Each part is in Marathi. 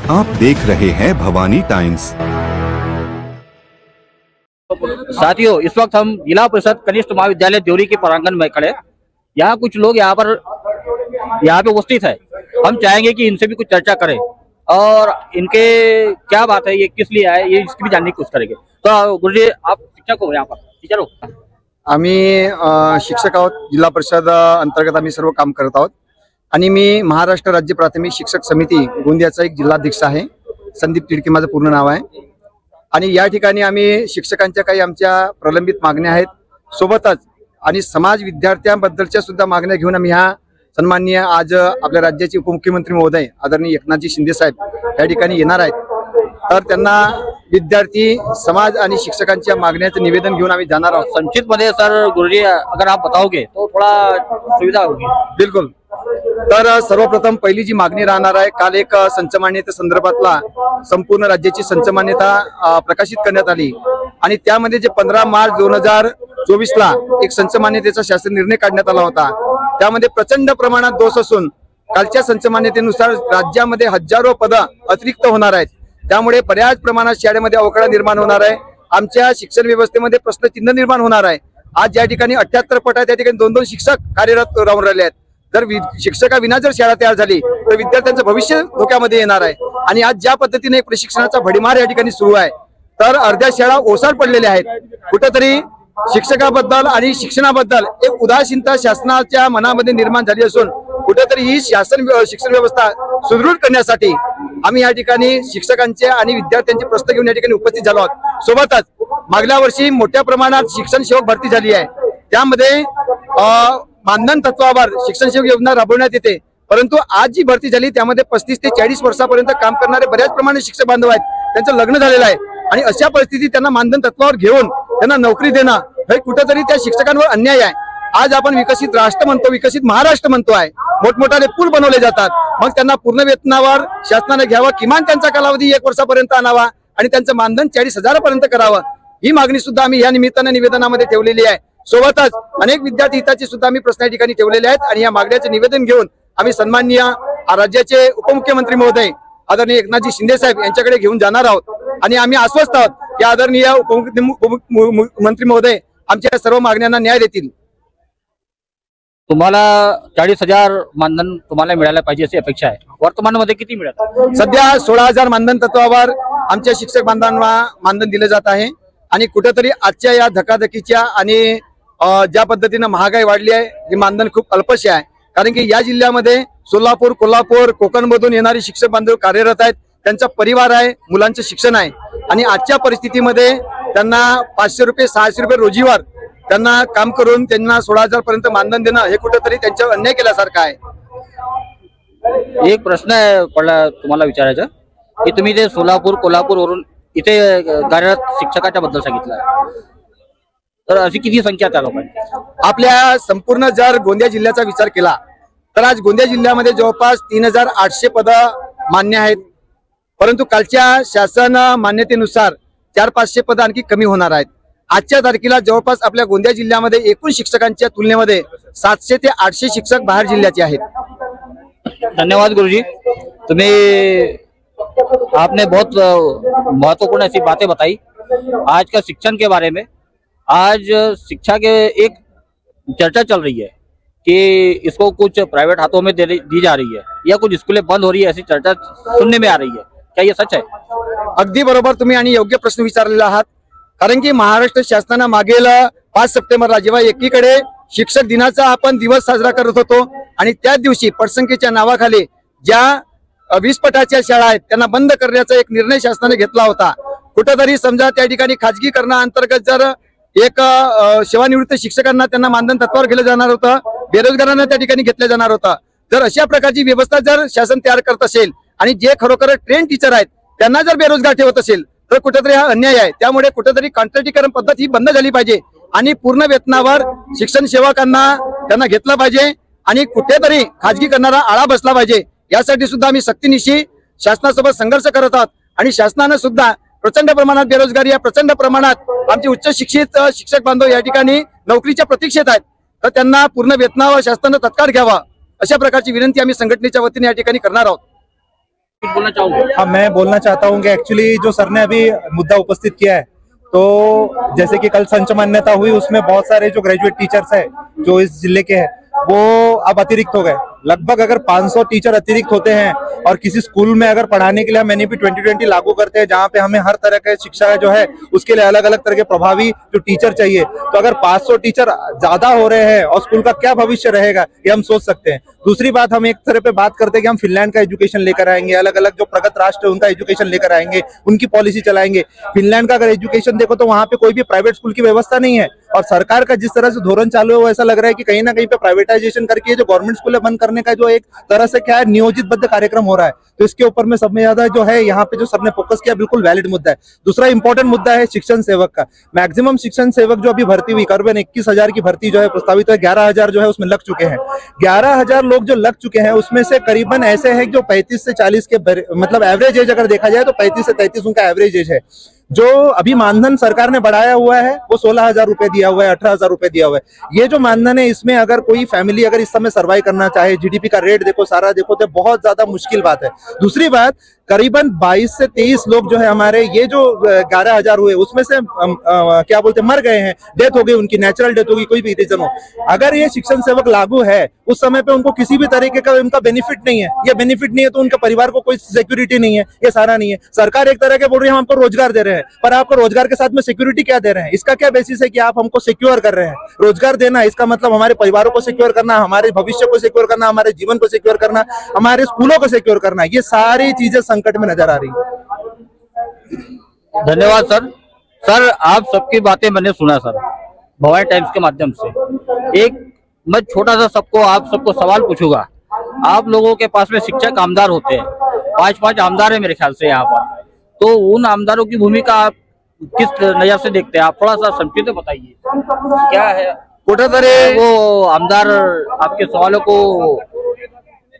आप देख रहे हैं भवानी टाइम्स। साथियों, इस वक्त हम जिला परिषद कनिष्ठ महाविद्यालय देवरी के प्रांगण में खड़े। यहाँ कुछ लोग यहाँ पे उपस्थित है। हम चाहेंगे कि इनसे भी कुछ चर्चा करें और इनके क्या बात है, ये किस लिए आए, ये इसकी भी जानने की कोशिश करेंगे। तो गुरुजी, आप शिक्षक हो, यहाँ पर टीचर हो? आम्ही शिक्षक आहोत। जिल्हा परिषद अंतर्गत आम्ही सर्व काम करत आहोत आणि मी महाराष्ट्र राज्य प्राथमिक शिक्षक समिती गोंदियाचा एक जिल्हाध्यक्ष आहे। संदीप तिडके माझं पूर्ण नाव आहे। आणि या ठिकाणी आम्ही शिक्षकांच्या काही आमच्या प्रलंबित मागण्या आहेत, सोबतच आणि समाज विद्यार्थ्यांबद्दलच्या सुद्धा मागण्या घेऊन आम्ही ह्या सन्माननीय आज आपल्या राज्याचे उपमुख्यमंत्री महोदय आदरणीय एकनाथजी शिंदे साहेब या ठिकाणी येणार आहेत। तर त्यांना विद्यार्थी समाज आणि शिक्षकांच्या मागण्याचं निवेदन घेऊन आम्ही जाणार आहोत। संक्षिप्त मध्ये सर गुरुजी, अगर आप बताओगे तो थोड़ा सुविधा होगी। बिलकुल। तर सर्वप्रथम पहिली जी मागणी राहणार आहे, काल एक संचमान्यते संदर्भातला संपूर्ण राज्याची संचमान्यता प्रकाशित करण्यात आली आणि त्यामध्ये जे 15 मार्च 2024 ला एक संचमान्यतेचा शासन निर्णय काढण्यात आला होता, त्यामध्ये प्रचंड प्रमाणात दोष असून कालच्या संचमान्यतेनुसार राज्यामध्ये हजारो पद अतिरिक्त होणार आहेत। त्यामुळे बऱ्याच प्रमाणात शाळेमध्ये अवकळा निर्माण होणार आहे। आमच्या शिक्षण व्यवस्थेमध्ये प्रश्नचिन्ह निर्माण होणार आहे। आज या ठिकाणी 78 पट आहेत, त्या ठिकाणी 2-2 शिक्षक कार्यरत राहून राहिले आहेत। जर शिक्षकाविना जर शाळा तयार झाली तर विद्यार्थ्यांचं भविष्य धोक्यामध्ये येणार आहे। आणि आज ज्या पद्धतीने प्रशिक्षणाचा भडीमार या ठिकाणी सुरू आहे, तर अर्ध्या शाळा ओसाड पडलेल्या आहेत। कुठेतरी शिक्षकाबद्दल आणि शिक्षणाबद्दल एक उदासीनता शासनाच्या मनामध्ये निर्माण झाली असून कुठेतरी ही शिक्षण व्यवस्था सुदृढ करण्यासाठी आम्ही या ठिकाणी शिक्षकांचे आणि विद्यार्थ्यांचे प्रश्न घेऊन या ठिकाणी उपस्थित झालो आहोत। सोबतच मागल्या वर्षी मोठ्या प्रमाणात शिक्षण सेवक भरती झाली आहे, त्यामध्ये मानधन तत्वावर शिक्षण सेवक योजना राबवण्यात येते। परंतु आज जी भरती झाली त्यामध्ये 35 ते 40 वर्षापर्यंत काम करणारे बऱ्याच प्रमाणात शिक्षक बांधव आहेत, त्यांचं लग्न झालेलं आहे आणि अशा परिस्थितीत त्यांना मानधन तत्वावर घेऊन त्यांना नोकरी देणं हे कुठेतरी त्या शिक्षकांवर अन्याय आहे। आज आपण विकसित राष्ट्र म्हणतो, विकसित महाराष्ट्र म्हणतो आहे, मोठमोठाले पूल बनवले जातात, मग त्यांना पूर्ण वेतनावर शासनाने घ्यावं, किमान त्यांचा कालावधी 1 वर्षापर्यंत आणावा आणि त्यांचं मानधन 40,000 पर्यंत करावं। ही मागणी सुद्धा आम्ही या निमित्ताने निवेदनामध्ये ठेवलेली आहे। सोबतच अनेक विद्यार्थी हिताचे सुद्धा आम्ही प्रश्न या ठिकाणी ठेवलेले आहेत आणि या मागण्याचे निवेदन घेऊन आम्ही सन्माननीय राज्याचे उपमुख्यमंत्री महोदय आदरणीय एकनाथजी शिंदे साहेब यांच्याकडे घेऊन जाणार आहोत आणि आम्ही आश्वस्त आहोत की आदरणीय उपमुख्यमंत्री महोदय आमच्या सर्व मागण्यांना न्याय देतील। तुम्हाला 40,000 मानधन तुम्हाला मिळायला पाहिजे अशी अपेक्षा आहे। वर्तमानामध्ये किती मिळत? सध्या 16,000 मानधन तत्वावर आमच्या शिक्षक बांधवांना मानधन दिले जात आहे आणि कुठेतरी आजच्या या धकाधकीच्या आणि ज्या पद्धतीने महागाई वाढली आहे, हे मानधन खूप अल्पशे आहे। कारण की या जिल्ह्यामध्ये सोलापूर, कोल्हापूर, कोकणमधून येणारे शिक्षक बांधव कार्यरत आहेत, त्यांचा परिवार आहे, मुलांचं शिक्षण आहे आणि आजच्या परिस्थितीमध्ये त्यांना 500 रुपये 600 रुपये रोजीवर त्यांना काम करून त्यांना 16,000 पर्यंत मानधन देणं हे कुठेतरी त्यांच्यावर अन्याय केल्यासारखं आहे। एक प्रश्न पडला तुम्हाला विचारायचा की तुम्ही ते सोलापूर, कोल्हापूरवरून इथे कार्यरत शिक्षकाच्या बद्दल सांगितलं, तर अशी किती संख्या त्या लोकांची? आपल्या संपूर्ण जर गोंदिया जिल्ह्याचा विचार केला तर आज गोंदिया जिल्ह्यामध्ये जवळपास 3,800 पद मान्य आहेत। परंतु कालच्या शासन मान्यतेनुसार 400-500 पद आणखी कमी होणार आहेत। आजच्या तारखेला जवळपास आपल्या गोंदिया जिल्ह्यामध्ये एकूण शिक्षकांच्या तुलनेमध्ये 700 ते 800 शिक्षक बाहेर जिल्ह्याचे आहेत। धन्यवाद गुरुजी, आपने बहुत महत्वपूर्ण ऐसी बातें बताई आज का शिक्षण के बारे में। आज शिक्षा के एक चर्चा चल रही है कि इसको कुछ प्राइवेट हाथों में दी जा रही है या कुछ स्कूलें बंद हो रही है, ऐसी चर्चा सुनने में आ रही है। क्या ये सच है? अगदी बरोबर तुम्ही आणि योग्य प्रश्न विचारलेला आहात। कारण की महाराष्ट्र शासनाने मागील 5 सप्टेंबरला जेव्हा एकीकडे शिक्षक दिनाचा आपण दिवस साजरा करत होतो आणि त्याच दिवशी पटसंख्येच्या नावाखाली ज्या 20 पटाच्या शाळा आहेत त्यांना बंद करण्याचा एक निर्णय शासनाने घेतला होता। कुठेतरी समजा त्या ठिकाणी खाजगीकरणाअंतर्गत जर एक सेवानिवृत्त शिक्षकांना त्यांना मानधन तत्वावर केलं जाणार होतं, बेरोजगारांना त्या ठिकाणी घेतलं जाणार होतं। जर अशा प्रकारची व्यवस्था जर शासन तयार करत असेल आणि जे खरोखर ट्रेन टीचर आहेत त्यांना जर बेरोजगार ठेवत असेल तर कुठेतरी हा अन्याय आहे। त्यामुळे कुठेतरी कॉन्ट्रॅक्टीकरण पद्धत ही बंद झाली पाहिजे आणि पूर्ण वेतनावर शिक्षण सेवकांना त्यांना घेतलं पाहिजे आणि कुठेतरी खाजगीकरणाला आळा बसला पाहिजे। यासाठी सुद्धा आम्ही सक्तीनिशी शासनासोबत संघर्ष करत आहोत आणि शासनाने सुद्धा प्रचंड प्रमाणात बेरोजगारी आहे, प्रचंड प्रमाणात आमचे उच्च शिक्षित शिक्षक बांधव या ठिकाणी नोकरीच्या प्रतीक्षेत आहेत, तर त्यांना पूर्ण वेतनावर शासनाने तत्काळ घ्यावा अशा प्रकारची विनंती आम्ही संघटनेच्या वतीने या ठिकाणी करणार आहोत। कुछ बोलना चाहूंगा। हाँ, मैं बोलना चाहता हूँ कि एक्चुअली जो सर ने अभी मुद्दा उपस्थित किया है, तो जैसे कि कल संच मान्यता हुई, उसमें बहुत सारे जो ग्रेजुएट टीचर्स हैं जो इस जिले के हैं वो अब अतिरिक्त हो गए। लगभग अगर 500 टीचर अतिरिक्त होते हैं और किसी स्कूल में अगर पढ़ाने के लिए हम एनईपी 2020 लागू करते हैं, जहाँ पे हमें हर तरह के शिक्षा जो है उसके लिए अलग अलग तरह के प्रभावी जो टीचर चाहिए, तो अगर 500 टीचर ज्यादा हो रहे हैं और स्कूल का क्या भविष्य रहेगा ये हम सोच सकते हैं। दूसरी बात, हम एक तरह पे बात करते हैं कि हम फिनलैंड का एजुकेशन लेकर आएंगे, अलग अलग जो प्रगत राष्ट्र है उनका एजुकेशन लेकर आएंगे, उनकी पॉलिसी चलाएंगे। फिनलैंड का अगर एजुकेशन देखो तो वहाँ पे कोई भी प्राइवेट स्कूल की व्यवस्था नहीं है, और सरकार का जिस तरह से धोरण चालू है वो ऐसा लग रहा है कि कहीं ना कहीं पे प्राइवेटाइजेशन करके जो गवर्नमेंट स्कूल बंद करने का जो एक तरह से क्या है नियोजितबद्ध कार्यक्रम हो रहा है। तो इसके ऊपर में सब में ज्यादा जो है यहाँ पे जो सबने फोकस किया बिल्कुल वैलिड मुद्दा है। दूसरा इंपॉर्टेंट मुद्दा है शिक्षण सेवक का। मैक्सिमम शिक्षण सेवक जो अभी भर्ती हुई, करीबन 21,000 की भर्ती जो है प्रस्तावित है, 11,000 जो है उसमें लग चुके हैं। 11,000 लोग जो लग चुके हैं उसमें से करीबन ऐसे हैं जो 35 से 40 के मतलब एवरेज एज अगर देखा जाए तो 35 से 33 उनका एवरेज एज है। जो अभी मानधन सरकार ने बढ़ाया हुआ है वो 16,000 रुपए दिया हुआ है, 18,000 रुपए दिया हुआ है। ये जो मानधन है इसमें अगर कोई फैमिली अगर इस समय सर्वाइव करना चाहे, जीडीपी का रेट देखो, सारा देखो, तो बहुत ज्यादा मुश्किल बात है। दूसरी बात, करीबन 22 से 23 लोग जो है हमारे, ये जो 11,000 हुए उसमें से क्या बोलते मर गए हैं, डेथ हो गई उनकी, नेचुरल डेथ होगी, कोई भी रीजन हो। अगर ये शिक्षण सेवक लागू है उस समय पे उनको किसी भी तरीके का उनका बेनिफिट नहीं है, ये बेनिफिट नहीं है तो उनके परिवार को कोई सिक्योरिटी नहीं है, ये सारा नहीं है। सरकार एक तरह के बोल रही है हम आपको रोजगार दे रहे हैं, पर आपको रोजगार के साथ में सिक्योरिटी क्या दे रहे हैं? इसका क्या बेसिस है कि आप हमको सिक्योर कर रहे हैं? रोजगार देना इसका मतलब हमारे परिवारों को सिक्योर करना, हमारे भविष्य को सिक्योर करना, हमारे जीवन को सिक्योर करना, हमारे स्कूलों को सिक्योर करना, ये सारी चीजें संकट में नजर आ रही है। धन्यवाद सर। सर आप सबकी बातें मैंने सुना सर, भवानी टाइम्स के माध्यम से। एक मैं छोटा सा आप सबको सवाल पूछूंगा। आप लोगों के पास में शिक्षक आमदार होते हैं, 5 आमदार है मेरे ख्याल से यहाँ पर, तो उन आमदारों की भूमिका आप किस नजर से देखते हैं? आप थोड़ा सा संक्षिप्त बताइए क्या है। कुठेतरी वो आमदार आपके सवालों को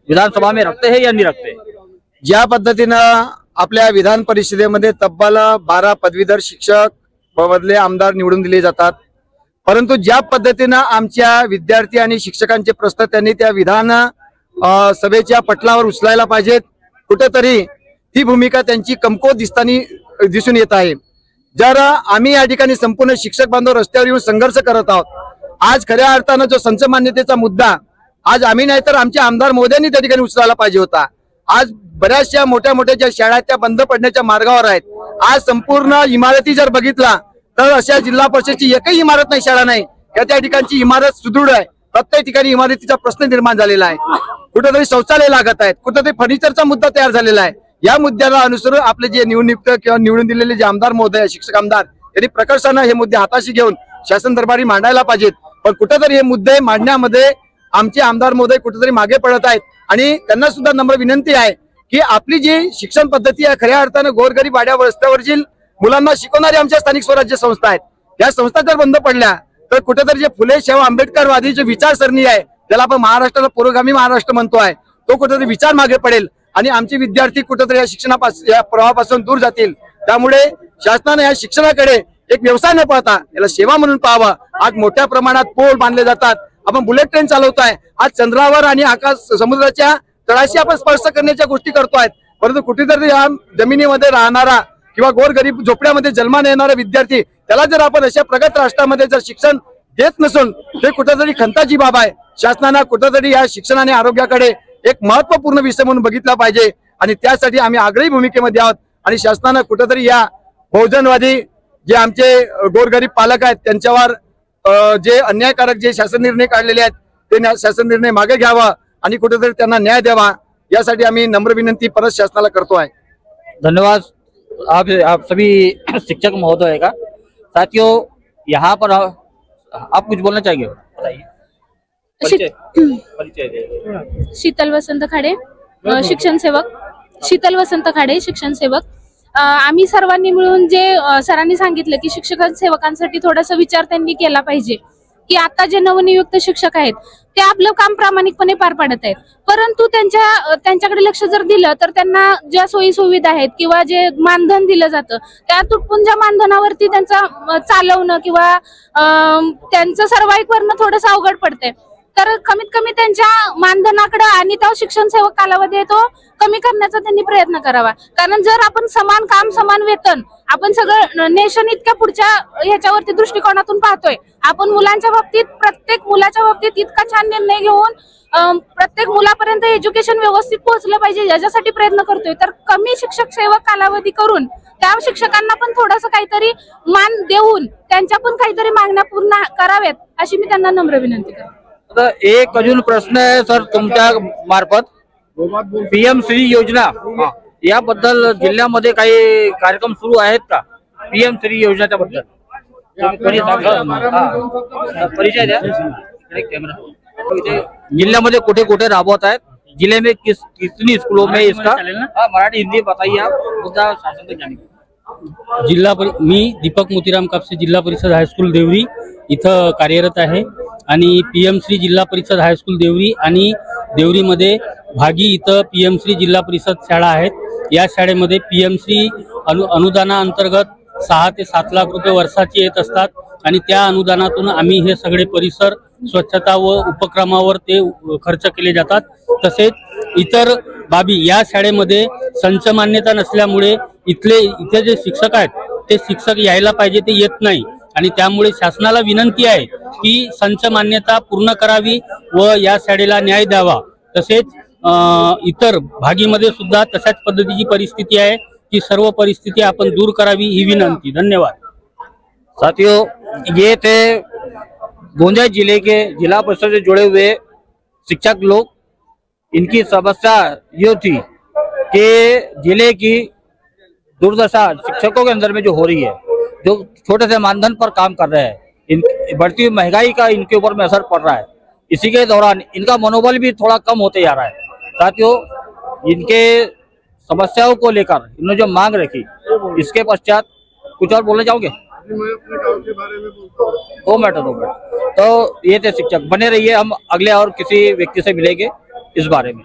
विधानसभा में रखते हैं या नहीं रखते? ज्या पद्धतीनं आपल्या विधान परिषदेमध्ये तब्बल 12 पदवीधर शिक्षक मधले आमदार निवडून दिले जातात, परंतु ज्या पद्धतीनं आमच्या विद्यार्थी आणि शिक्षकांचे प्रश्न त्यांनी त्या विधान सभेच्या पटलावर उचलायला पाहिजेत, कुठेतरी ती भूमिका त्यांची कमकुवत दिसून येत आहे। जर आम्ही या ठिकाणी संपूर्ण शिक्षक बांधव रस्त्यावर येऊन संघर्ष करत आहोत, आज खऱ्या अर्थानं जो संच मान्यतेचा मुद्दा आज आम्ही नाही तर आमचे आमदार मोदयांनी त्या ठिकाणी उचलायला पाहिजे होता। आज बऱ्याचशा मोठ्या मोठ्या ज्या शाळा त्या बंद पडण्याच्या मार्गावर आहेत। आज संपूर्ण इमारती जर बघितला तर अशा जिल्हा परिषदेची एकही इमारत नाही, शाळा नाही, त्या ठिकाणची इमारत सुदृढ आहे। प्रत्येक ठिकाणी इमारतीचा प्रश्न निर्माण झालेला आहे, कुठेतरी शौचालय लागत आहेत, कुठेतरी फर्निचरचा मुद्दा तयार झालेला आहे। या मुद्द्याला अनुसरून आपले जे निवडणूक किंवा निवडून दिलेले जे आमदार महोदय, शिक्षक आमदार, यांनी प्रकर्षाने हे मुद्दे हाताशी घेऊन शासन दरबारी मांडायला पाहिजेत। पण कुठेतरी हे मुद्दे मांडण्यामध्ये आमचे आमदार महोदय कुठेतरी मागे पडत आहेत आणि त्यांना सुद्धा नम्र विनंती आहे की आपली जी शिक्षण पद्धती आहे खऱ्या अर्थानं गोरगरीब वाड्यावर रस्त्यावरील मुलांना शिकवणारी आमच्या स्थानिक स्वराज्य संस्था आहेत, या संस्था जर बंद पडल्या तर कुठेतरी जे फुले शाहू आंबेडकरवादी जे विचारसरणी आहे, ज्याला आपण महाराष्ट्राला पुरोगामी महाराष्ट्र म्हणतो आहे, तो कुठेतरी विचार मागे पडेल आणि आमचे विद्यार्थी कुठेतरी या शिक्षणापासून, या प्रवाहापासून दूर जातील। त्यामुळे शासनाने या शिक्षणाकडे एक व्यवसाय न पाहता याला सेवा म्हणून पाहावा। आज मोठ्या प्रमाणात पूल बांधले जातात, आपण बुलेट ट्रेन चालवताय, आज चंद्रावर आणि आकाश समुद्राच्या तळाशी आपण स्पर्श करण्याच्या गोष्टी करतोय, परंतु कुठेतरी या जमिनीमध्ये राहणारा किंवा गोरगरीब झोपड्यामध्ये जन्माला येणारा विद्यार्थी, त्याला जर आपण अशा प्रगत राष्ट्रामध्ये जर शिक्षण देत नसून ते कुठेतरी खंताची बाब आहे। शासनाने कुठेतरी या शिक्षण आणि आरोग्याकडे एक महत्त्वपूर्ण विषय म्हणून बघितला पाहिजे आणि त्यासाठी आम्ही आग्रही भूमिकेमध्ये आहोत आणि शासनाने कुठेतरी या बहुजनवादी जे आमचे गोरगरीब पालक आहेत त्यांच्यावर जे अन्यायकारक जे शासन निर्णय काढलेले आहेत ते शासन निर्णय मागे घ्यावा आणि कुठेतरी त्यांना न्याय द्यावा, यासाठी आम्ही नम्र विनंती परत शासनाला करतो आहे। धन्यवाद आप सभी शिक्षक महोदय का। साथियों यहाँ पर आप कुछ बोलना चाहिए, बताइए। शीतल वसंत खाडे, शिक्षण सेवक, शीतल वसंत खाडे, शिक्षण सेवक। आम्ही सर्वांनी मिळून जे सरांनी सांगितलं की शिक्षक सेवकांसाठी थोडासा विचार त्यांनी केला पाहिजे की आता जे नवनियुक्त शिक्षक आहेत ते आपलं काम प्रामाणिकपणे पार पाडत आहेत, परंतु त्यांच्याकडे लक्ष जर दिलं तर त्यांना ज्या सोयी सुविधा आहेत किंवा जे मानधन दिलं जातं त्या तुटपुंज्या मानधनावरती त्यांचा चालवणं किंवा त्यांचं सर्वाइव्ह करणं थोडंसं अवघड पडतंय। तर कमीत कमी त्यांच्या मानधनाकडे आणि तो शिक्षण सेवक कालावधी आहे तो कमी करण्याचा त्यांनी प्रयत्न करावा. कारण जर आपण समान काम समान वेतन आपण सगळं नेशन इतक्या पुढच्या ह्याच्यावरती दृष्टिकोनातून पाहतोय, आपण मुलांच्या बाबतीत प्रत्येक मुलाच्या बाबतीत इतका छान निर्णय घेऊन प्रत्येक मुलापर्यंत एज्युकेशन व्यवस्थित पोहोचलं पाहिजे याच्यासाठी प्रयत्न करतोय. तर कमी शिक्षक सेवक कालावधी करून त्या शिक्षकांना पण थोडंसं काहीतरी मान देऊन त्यांच्या पण काहीतरी मागण्या पूर्ण कराव्यात अशी मी त्यांना नम्र विनंती करते. आता एक अजून प्रश्न आहे सर तुमच्या मार्फत, पीएम श्री योजना याबद्दल जिल्ह्यामध्ये काही कार्यक्रम सुरू आहेत का? पीएम श्री योजनेच्या बद्दल कोणी सांगा, परिचय द्या. जिल्ह्यामध्ये कुठे कुठे राबवत आहेत, जिले में कितनी स्कूलों में इसका मराठी हिंदी बताइए आप, मुद्दा शासन तक जाने. मी दीपक मोतीराम कापसे जिल्हा परिषद हायस्कूल देवरी इथं कार्यरत आहे आणि पीएम श्री जिल्हा परिषद हायस्कूल देवरी आणि देवरीमध्ये भागी इथं पीएम श्री जिल्हा परिषद शाळा आहेत. या शाळेमध्ये पीएम श्री अनुदानाअंतर्गत 6 ते 7 लाख रुपये वर्षाचे येत असतात आणि त्या अनुदानातून आम्ही हे सगळे परिसर स्वच्छता व उपक्रमावर ते खर्च केले जातात. तसेच इतर बाबी या शाळेमध्ये संच मान्यता नसल्यामुळे इथे जे शिक्षक आहेत ते शिक्षक यायला पाहिजे ते येत नाही आणि त्यामुळे शासनाला विनंती आहे की संच मान्यता पूर्ण करावी व या शाळेला न्याय द्यावा. तसेच इतर भागीमध्ये सुद्धा तशाच पद्धतीची परिस्थिती आहे की सर्व परिस्थिती आपण दूर करावी ही विनंती. धन्यवाद. साथियों, ये थे गोंदिया जिले के जिला परिषद से जुड़े हुए शिक्षक लोग. इनकी समस्या ये थी कि जिले की दुर्दशा शिक्षकों के अंदर में जो हो रही है, जो छोटे से मानधन पर काम कर रहे हैं, इन बढ़ती हुई महंगाई का इनके ऊपर में असर पड़ रहा है. इसी के दौरान इनका मनोबल भी थोड़ा कम होते जा रहा है. साथियों, इनके समस्याओं को लेकर इन्होंने जो मांग रखी, इसके पश्चात कुछ और बोलना चाहोगे? मैं अपने गांव के बारे में बोलता हूँ. 2 मिनट. तो ये थे शिक्षक. बने रहिए, हम अगले और किसी व्यक्ति से मिलेंगे इस बारे में.